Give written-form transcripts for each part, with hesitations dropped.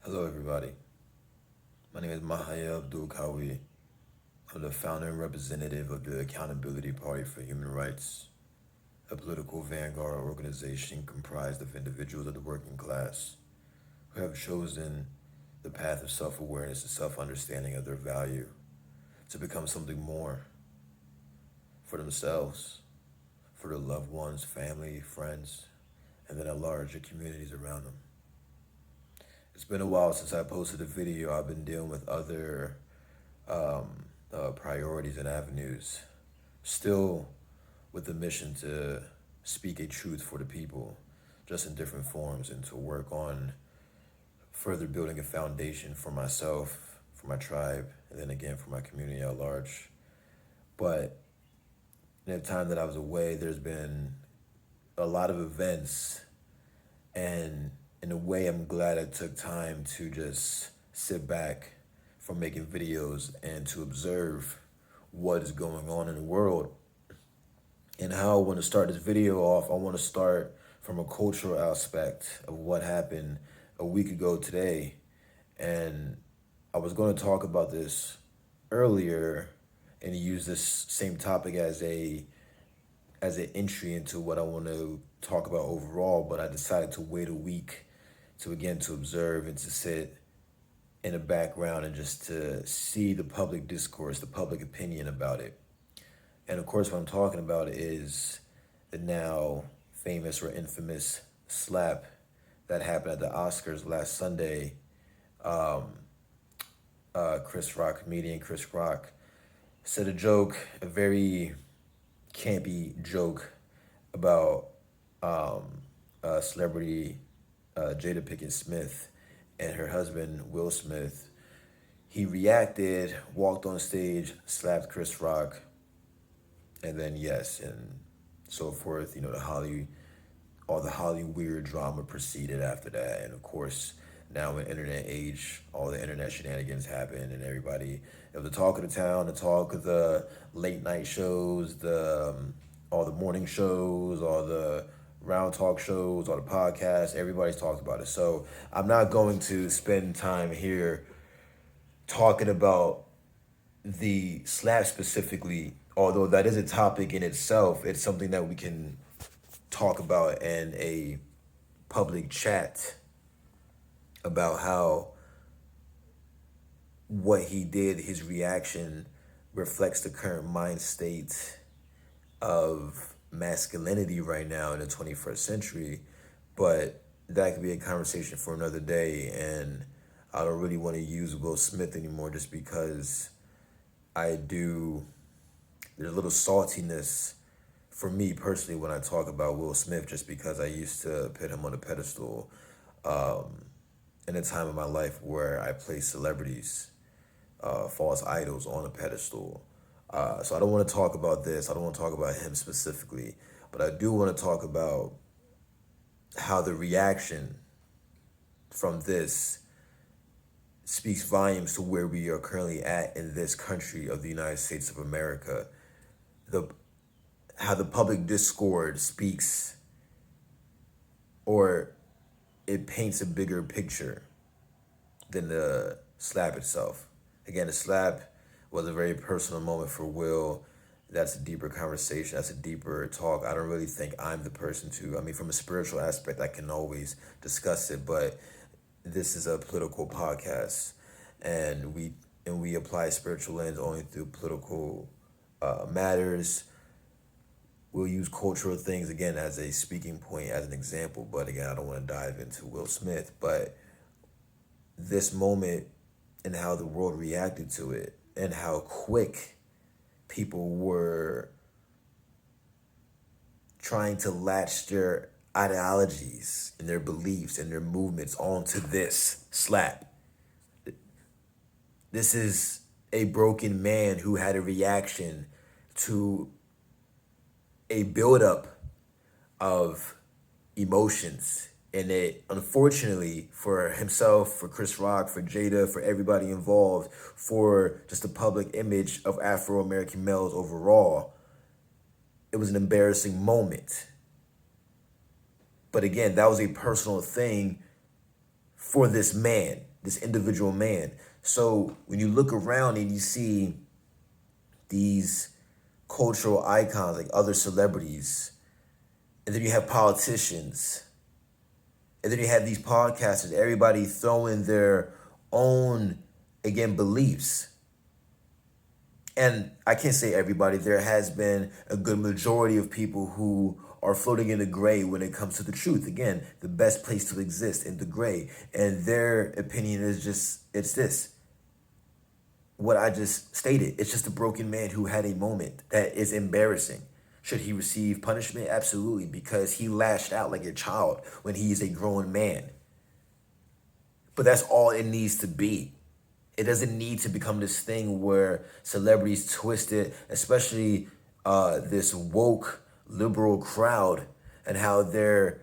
Hello, everybody. My name is Mahael Abdul-Qawi. I'm the founder and representative of the Accountability Party for Human Rights, a political vanguard organization comprised of individuals of the working class who have chosen the path of self awareness and self understanding of their value to become something more for themselves, for their loved ones, family, friends, and then at large, the communities around them. It's been a while since I posted a video. I've been dealing with other priorities and avenues, still with the mission to speak a truth for the people, just in different forms, and to work on further building a foundation for myself, for my tribe, and then again for my community at large. But in the time that I was away, there's been a lot of events, and in a way, I'm glad I took time to just sit back from making videos and to observe what is going on in the world. And how I want to start this video off, I want to start from a cultural aspect of what happened a week ago today. And I was going to talk about this earlier and use this same topic as an entry into what I want to talk about overall, but I decided to wait a week to observe and to sit in the background and just to see the public discourse, the public opinion about it. And of course, what I'm talking about is the now famous or infamous slap that happened at the Oscars last Sunday. Comedian Chris Rock, said a joke, a very campy joke about celebrity Jada Pinkett Smith and her husband Will Smith. He reacted, walked on stage, slapped Chris Rock, and then yes, and so forth. You know, all the Holly weird drama proceeded after that, and of course, now in internet age, all the internet shenanigans happen, and everybody, it was the talk of the town, the talk of the late night shows, all the morning shows, all the round talk shows, all the podcasts. Everybody's talked about it. So I'm not going to spend time here talking about the slap specifically, although that is a topic in itself. It's something that we can talk about in a public chat about how what he did, his reaction, reflects the current mind state of masculinity right now in the 21st century. But that could be a conversation for another day. And I don't really want to use Will Smith anymore just because there's a little saltiness for me personally when I talk about Will Smith, just because I used to put him on a pedestal in a time of my life where I placed celebrities, false idols on a pedestal. So I don't want to talk about this. I don't want to talk about him specifically, but I do want to talk about how the reaction from this speaks volumes to where we are currently at in this country of the United States of America. How the public discord speaks, or it paints a bigger picture than the slap itself. Again, the slap was a very personal moment for Will. That's a deeper conversation. That's a deeper talk. I don't really think I'm the person to. I mean, from a spiritual aspect, I can always discuss it, but this is a political podcast, and we apply spiritual lens only through political matters. We'll use cultural things again as a speaking point, as an example. But again, I don't want to dive into Will Smith, but this moment and how the world reacted to it and how quick people were trying to latch their ideologies and their beliefs and their movements onto this slap. This is a broken man who had a reaction to a buildup of emotions. And it, unfortunately, for himself, for Chris Rock, for Jada, for everybody involved, for just the public image of Afro-American males overall, it was an embarrassing moment. But again, that was a personal thing for this man. this individual man. So when you look around and you see these cultural icons like other celebrities, and then you have politicians, and then you have these podcasters, everybody throwing their own, again, beliefs. And I can't say everybody, there has been a good majority of people who are floating in the gray when it comes to the truth. Again, the best place to exist, in the gray. And their opinion is just, it's this. What I just stated, it's just a broken man who had a moment that is embarrassing. Should he receive punishment? Absolutely, because he lashed out like a child when he is a grown man. But that's all it needs to be. It doesn't need to become this thing where celebrities twist it, especially this woke liberal crowd, and how they're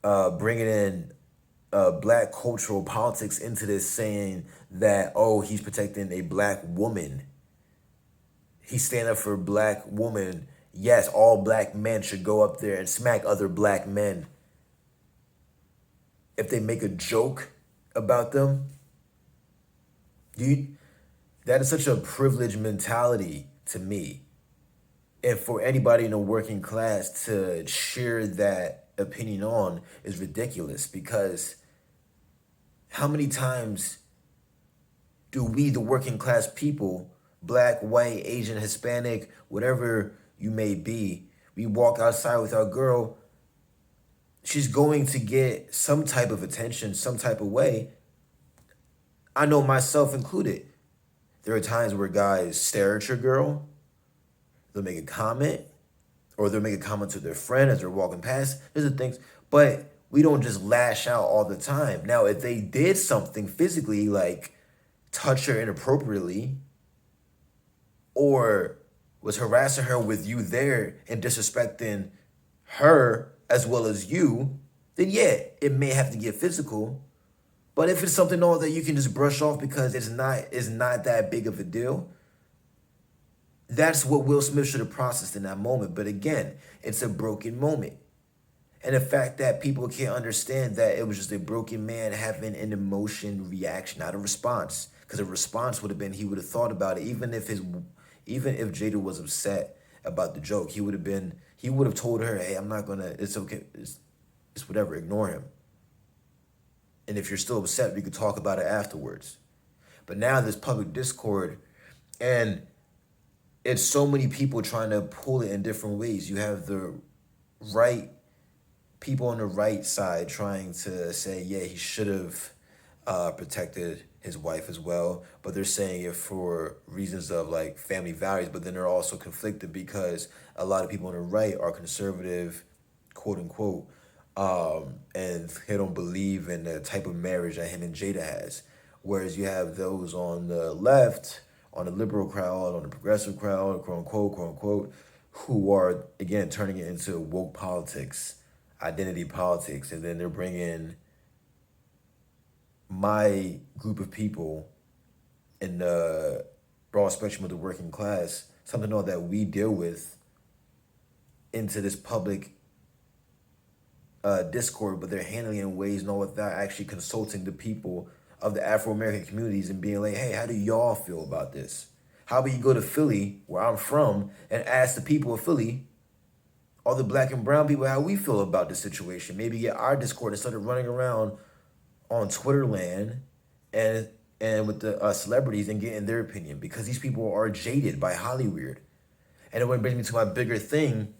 bringing in black cultural politics into this, saying that, oh, he's protecting a black woman. He's standing up for a black woman. Yes, all black men should go up there and smack other black men. If they make a joke about them, that is such a privileged mentality to me. And for anybody in the working class to share that opinion on is ridiculous, because how many times do we, the working class people, black, white, Asian, Hispanic, whatever you may be, we walk outside with our girl, she's going to get some type of attention, some type of way. I know myself included. There are times where guys stare at your girl, they'll make a comment, or they'll make a comment to their friend as they're walking past. These are things, but we don't just lash out all the time. Now, if they did something physically, like touch her inappropriately, or was harassing her with you there and disrespecting her as well as you, then yeah, it may have to get physical. But if it's something all that you can just brush off because it's not that big of a deal, that's what Will Smith should have processed in that moment. But again, it's a broken moment. And the fact that people can't understand that it was just a broken man having an emotion reaction, not a response. Because a response would have been, he would have thought about it. Even if Jada was upset about the joke, he would have told her, hey, I'm not gonna, it's okay, it's whatever, ignore him. And if you're still upset, we could talk about it afterwards. But now there's public discord, and it's so many people trying to pull it in different ways. You have the right people on the right side trying to say, yeah, he should have protected his wife as well. But they're saying it for reasons of like family values. But then they're also conflicted because a lot of people on the right are conservative, quote unquote, and they don't believe in the type of marriage that him and Jada has. Whereas you have those on the left, on the liberal crowd, on the progressive crowd, quote unquote, who are, again, turning it into woke politics, identity politics. And then they're bringing my group of people in the broad spectrum of the working class, something all that we deal with, into this public discord, but they're handling it in ways without actually consulting the people of the Afro-American communities and being like, hey, how do y'all feel about this? How about you go to Philly, where I'm from, and ask the people of Philly, all the black and brown people, how we feel about this situation? Maybe get our discord instead of running around on Twitter land and with the celebrities and getting their opinion, because these people are jaded by Hollywood. And it would bring me to my bigger thing,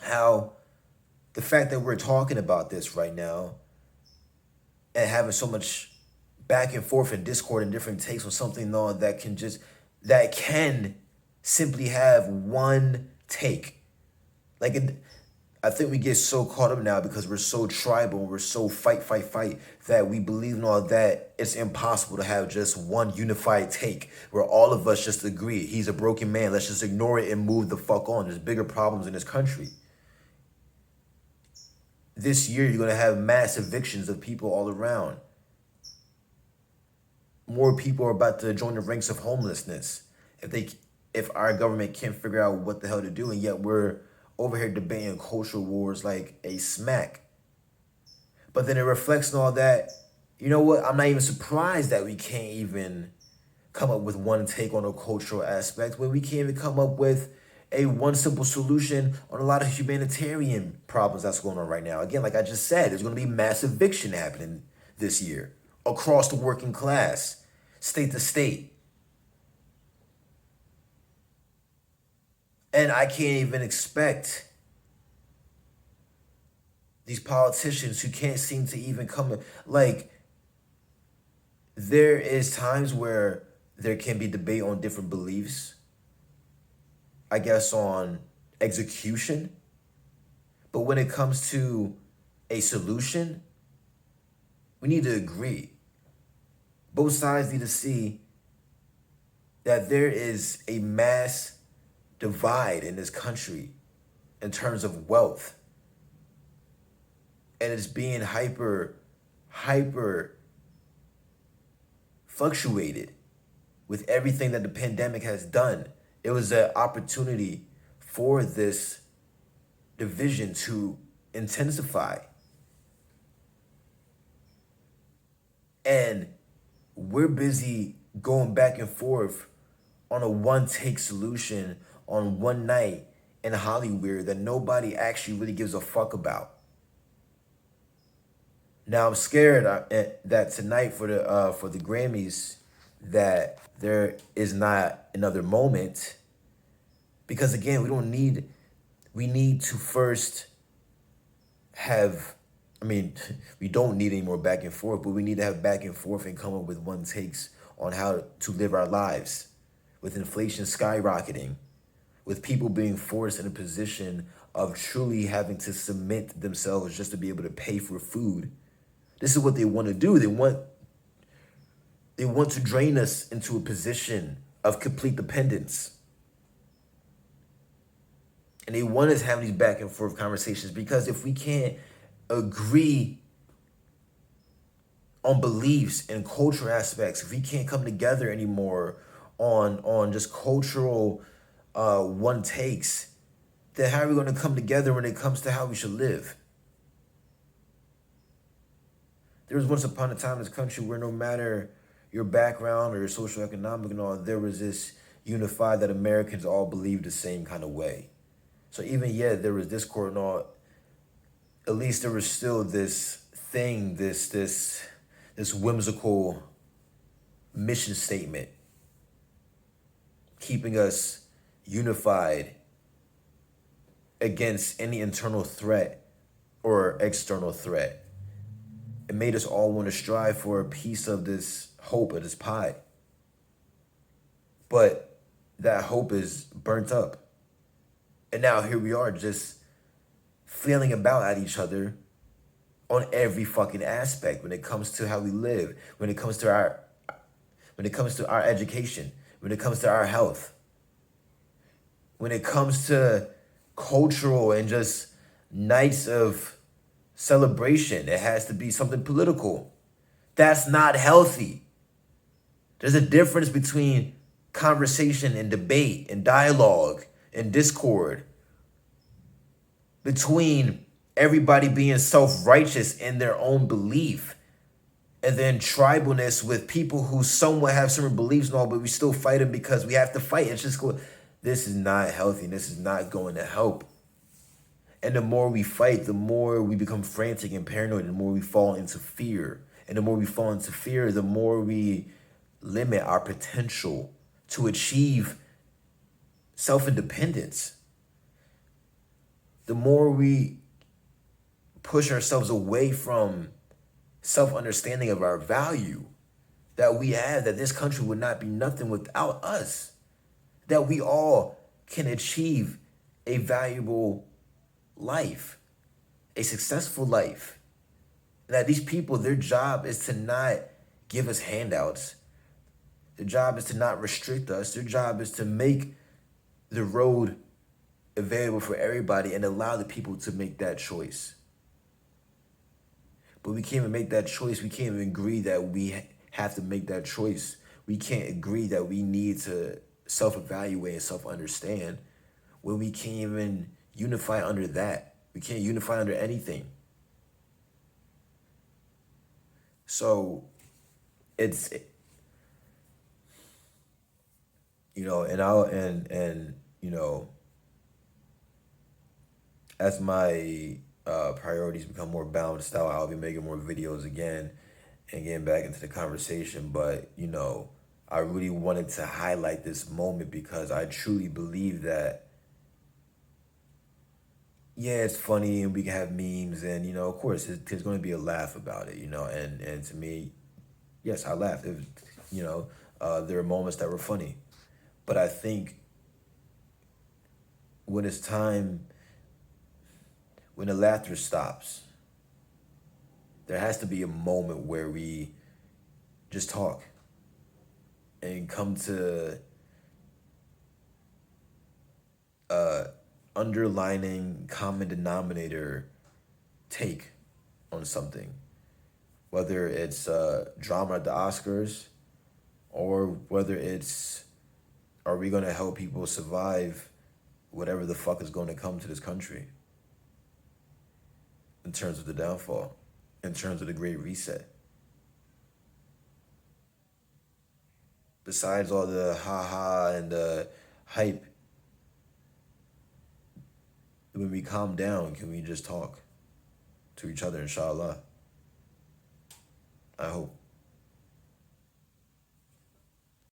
how the fact that we're talking about this right now and having so much back and forth and discord and different takes on something that can simply have one take. Like, I think we get so caught up now because we're so tribal and we're so fight, that we believe in all that it's impossible to have just one unified take where all of us just agree, he's a broken man, let's just ignore it and move the fuck on. There's bigger problems in this country. This year, you're going to have mass evictions of people all around. More people are about to join the ranks of homelessness if our government can't figure out what the hell to do, and yet we're over here debating cultural wars like a smack. But then it reflects on all that, You know what? I'm not even surprised that we can't even come up with one take on a cultural aspect when we can't even come up with a one simple solution on a lot of humanitarian problems that's going on right now. Again, like I just said, there's going to be mass eviction happening this year across the working class, state to state. And I can't even expect these politicians who can't seem to even come, like, there is times where there can be debate on different beliefs, I guess on execution. But when it comes to a solution, we need to agree. Both sides need to see that there is a mass divide in this country in terms of wealth. And it's being hyper fluctuated with everything that the pandemic has done. It was an opportunity for this division to intensify. And we're busy going back and forth on a one-take solution on one night in Hollywood that nobody actually really gives a fuck about. Now I'm scared that tonight for the Grammys that there is not another moment, because again we need to first have, I mean, we don't need any more back and forth, but we need to have back and forth and come up with one takes on how to live our lives with inflation skyrocketing, with people being forced in a position of truly having to submit themselves just to be able to pay for food. This is what they want to do. They want to drain us into a position of complete dependence. And they want us to have these back and forth conversations, because if we can't agree on beliefs and cultural aspects, if we can't come together anymore on just cultural one takes, then how are we going to come together when it comes to how we should live? There was once upon a time in this country where no matter your background or your social economic and all, there was this unified that Americans all believed the same kind of way. So even yet there was discord and all, at least there was still this thing, this whimsical mission statement keeping us unified against any internal threat or external threat. It made us all want to strive for a piece of this hope, of this pie. But that hope is burnt up. And now here we are just flailing about at each other on every fucking aspect when it comes to how we live, when it comes to our education, when it comes to our health, when it comes to cultural and just nights of celebration. It has to be something political. That's not healthy. There's a difference between conversation and debate and dialogue and discord, between everybody being self-righteous in their own belief, and then tribalness with people who somewhat have similar beliefs and all, but we still fight them because we have to fight. It's just this is not healthy. This is not going to help. And the more we fight, the more we become frantic and paranoid, the more we fall into fear. And the more we fall into fear, the more we limit our potential to achieve self-independence. The more we push ourselves away from self-understanding of our value that we have, that this country would not be nothing without us, that we all can achieve a valuable life, a successful life. That these people, their job is to not give us handouts. Their job is to not restrict us. Their job is to make the road available for everybody and allow the people to make that choice. But we can't even make that choice. We can't even agree that we have to make that choice. We can't agree that we need to self-evaluate and self-understand when we can't even unify under that. We can't unify under anything. So it's, and as my priorities become more balanced out, I'll be making more videos again and getting back into the conversation. But, I really wanted to highlight this moment because I truly believe that, yeah, it's funny and we can have memes and, of course, there's going to be a laugh about it, and to me, yes, I laughed. You know, there are moments that were funny. But I think when it's time, when the laughter stops, there has to be a moment where we just talk and come to underlining common denominator take on something, whether it's drama at the Oscars or whether it's, are we going to help people survive whatever the fuck is going to come to this country in terms of the downfall, in terms of the Great Reset. Besides all the ha and the hype, when we calm down, can we just talk to each other, inshallah? I hope.